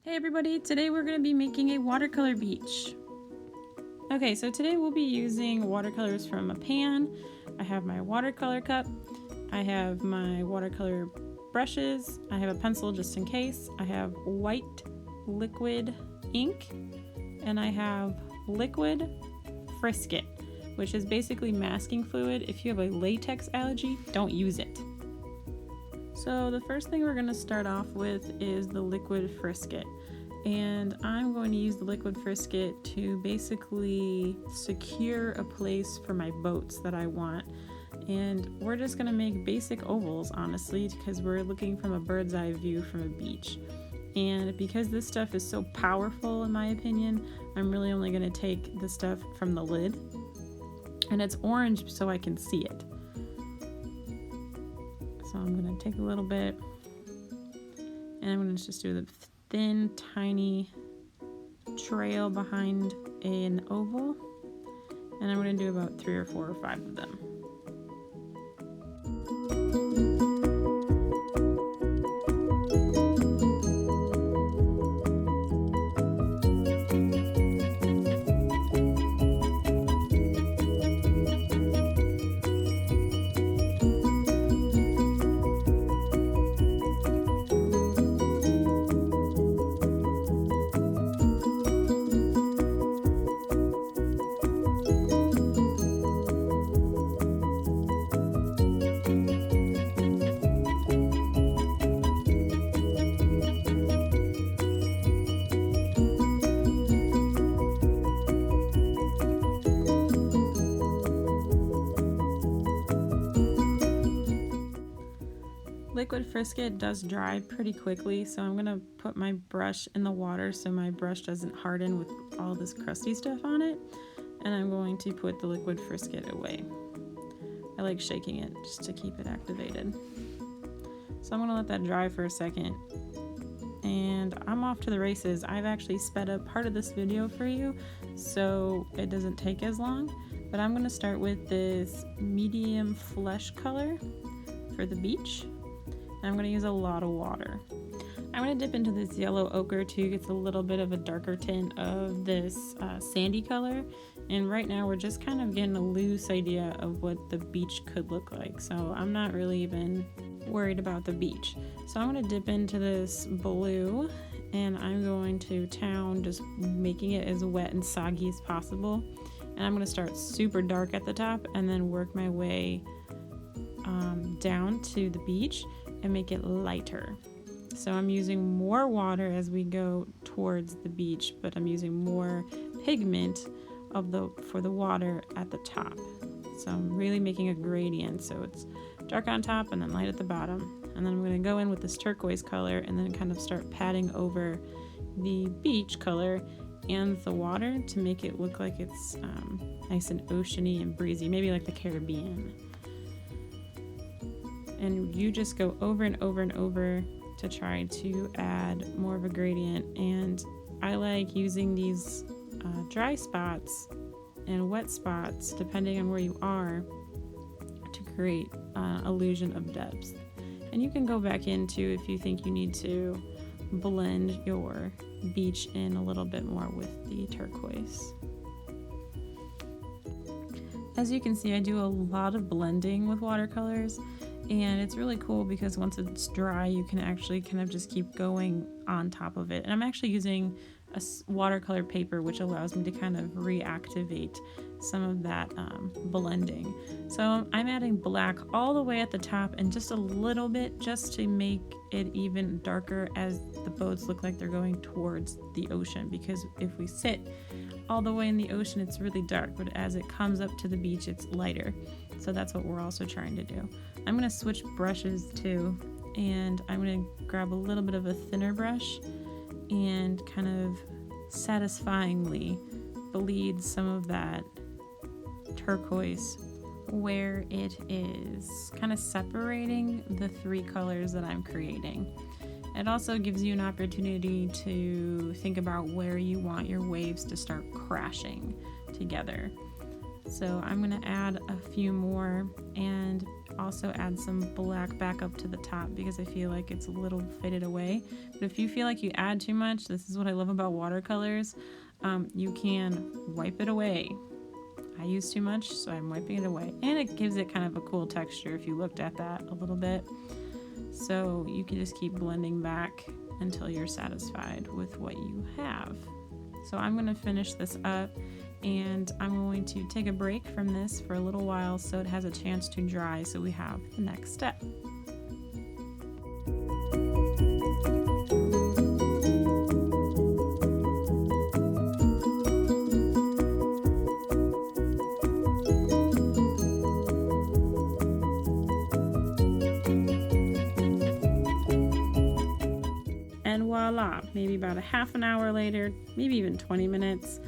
Hey everybody, today we're going to be making a watercolor beach. Okay, so today we'll be using watercolors from a pan. I have my watercolor cup, I have my watercolor brushes, I have a pencil just in case, I have white liquid ink, and I have liquid frisket, which is basically masking fluid. If you have a latex allergy, don't use it. So the first thing we're going to start off with is the liquid frisket, and I'm going to use the liquid frisket to basically secure a place for my boats that I want. And we're just going to make basic ovals, honestly, because we're looking from a bird's eye view from a beach. And because this stuff is so powerful, in my opinion, I'm really only going to take the stuff from the lid, and it's orange so I can see it. So I'm going to take a little bit, and I'm going to just do the thin, tiny trail behind an oval, and I'm going to do about 3 or 4 or 5 of them. Liquid frisket does dry pretty quickly, so I'm going to put my brush in the water so my brush doesn't harden with all this crusty stuff on it, and I'm going to put the liquid frisket away. I like shaking it just to keep it activated. So I'm going to let that dry for a second, and I'm off to the races. I've actually sped up part of this video for you so it doesn't take as long, but I'm going to start with this medium flesh color for the beach. I'm going to use a lot of water. I'm going to dip into this yellow ochre too. It's a little bit of a darker tint of this sandy color. And right now we're just kind of getting a loose idea of what the beach could look like. So I'm not really even worried about the beach. So I'm going to dip into this blue, and I'm going to town just making it as wet and soggy as possible. And I'm going to start super dark at the top and then work my way down to the beach and make it lighter. So I'm using more water as we go towards the beach, but I'm using more pigment for the water at the top. So I'm really making a gradient, so it's dark on top and then light at the bottom. And then I'm going to go in with this turquoise color and then kind of start patting over the beach color and the water to make it look like it's nice and oceany and breezy, maybe like the Caribbean. And you just go over and over and over to try to add more of a gradient. And I like using these dry spots and wet spots, depending on where you are, to create illusion of depth. And you can go back into if you think you need to blend your beach in a little bit more with the turquoise. As you can see, I do a lot of blending with watercolors. And it's really cool because once it's dry, you can actually kind of just keep going on top of it. And I'm actually using a watercolor paper, which allows me to kind of reactivate some of that blending. So I'm adding black all the way at the top and just a little bit just to make it even darker as the boats look like they're going towards the ocean. Because if we sit all the way in the ocean, it's really dark, but as it comes up to the beach, it's lighter. So that's what we're also trying to do. I'm going to switch brushes too, and I'm going to grab a little bit of a thinner brush and kind of satisfyingly bleed some of that turquoise where it is kind of separating the 3 colors that I'm creating. It also gives you an opportunity to think about where you want your waves to start crashing together. So I'm going to add a few more and also add some black back up to the top because I feel like it's a little faded away. But if you feel like you add too much, this is what I love about watercolors, you can wipe it away. I use too much, so I'm wiping it away. And it gives it kind of a cool texture if you looked at that a little bit. So you can just keep blending back until you're satisfied with what you have. So I'm going to finish this up, and I'm going to take a break from this for a little while so it has a chance to dry so we have the next step. And voila, maybe about a half an hour later, maybe even 20 minutes,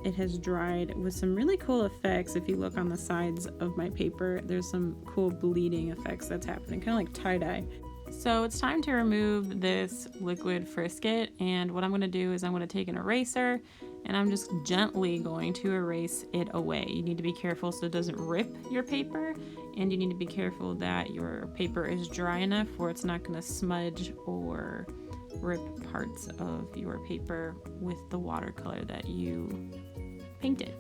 it has dried with some really cool effects. If you look on the sides of my paper, there's some cool bleeding effects that's happening, kind of like tie-dye. So it's time to remove this liquid frisket, and what I'm going to do is I'm going to take an eraser and I'm just gently going to erase it away. You need to be careful so it doesn't rip your paper, and you need to be careful that your paper is dry enough where it's not going to smudge or rip parts of your paper with the watercolor that you painted.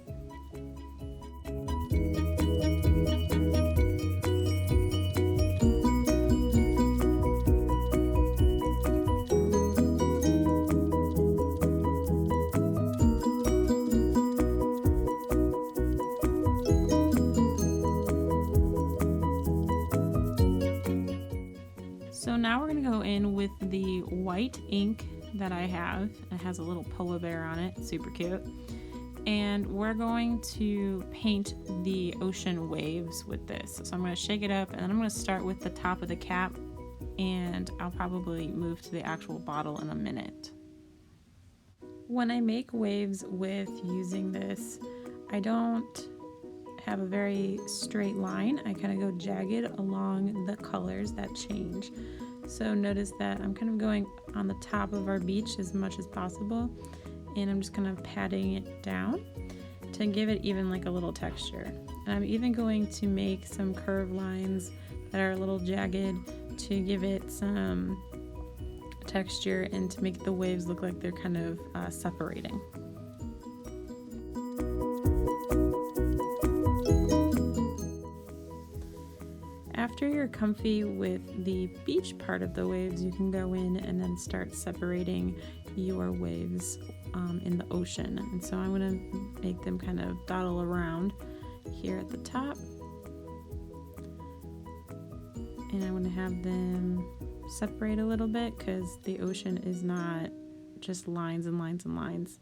So now we're going to go in with the white ink that I have. It has a little polar bear on it, super cute. And we're going to paint the ocean waves with this. So I'm going to shake it up, and then I'm going to start with the top of the cap, and I'll probably move to the actual bottle in a minute. When I make waves with using this, I don't have a very straight line. I kind of go jagged along the colors that change. So notice that I'm kind of going on the top of our beach as much as possible, and I'm just kind of patting it down to give it even like a little texture. And I'm even going to make some curved lines that are a little jagged to give it some texture and to make the waves look like they're kind of separating. After you're comfy with the beach part of the waves, you can go in and then start separating your waves in the ocean. And so I'm going to make them kind of dawdle around here at the top. And I'm going to have them separate a little bit because the ocean is not just lines and lines and lines.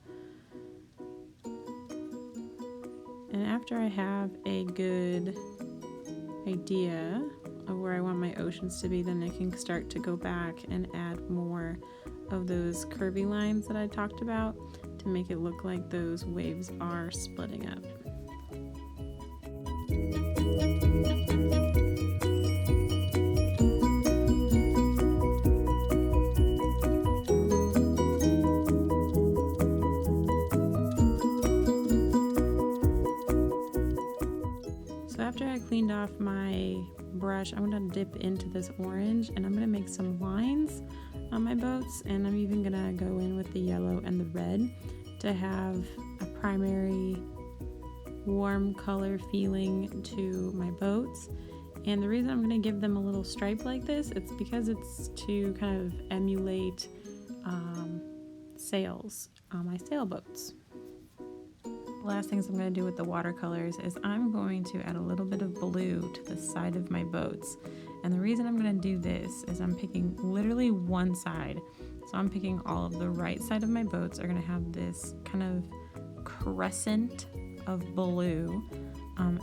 And after I have a good idea of where I want my oceans to be, then I can start to go back and add more of those curvy lines that I talked about to make it look like those waves are splitting up. So after I cleaned off my brush, I'm going to dip into this orange and I'm going to make some lines on my boats, and I'm even going to go in with the yellow and the red to have a primary warm color feeling to my boats. And the reason I'm going to give them a little stripe like this, it's because it's to kind of emulate sails on my sailboats. Last things I'm going to do with the watercolors is I'm going to add a little bit of blue to the side of my boats. And the reason I'm going to do this is I'm picking literally one side. So I'm picking all of the right side of my boats are going to have this kind of crescent of blue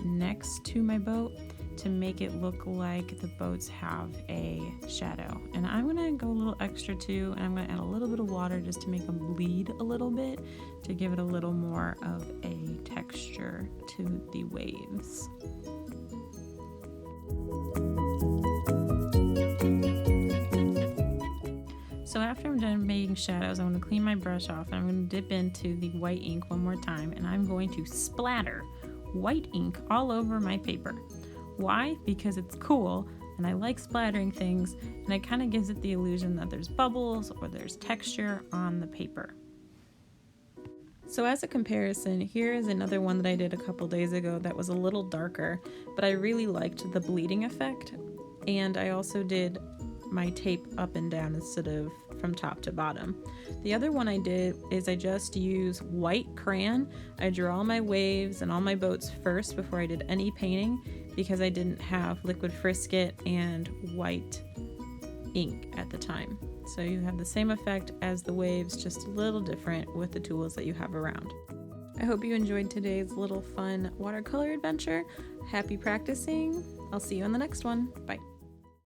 next to my boat to make it look like the boats have a shadow. And I'm going to go a little extra too, and I'm going to add a little bit of water just to make them bleed a little bit to give it a little more of a texture to the waves. So after I'm done making shadows, I'm going to clean my brush off and I'm going to dip into the white ink one more time, and I'm going to splatter white ink all over my paper. Why? Because it's cool and I like splattering things, and it kind of gives it the illusion that there's bubbles or there's texture on the paper. So as a comparison, here is another one that I did a couple days ago that was a little darker, but I really liked the bleeding effect, and I also did my tape up and down instead of from top to bottom. The other one I did is I just use white crayon. I drew all my waves and all my boats first before I did any painting, because I didn't have liquid frisket and white ink at the time. So you have the same effect as the waves, just a little different with the tools that you have around. I hope you enjoyed today's little fun watercolor adventure. Happy practicing. I'll see you in the next one. Bye.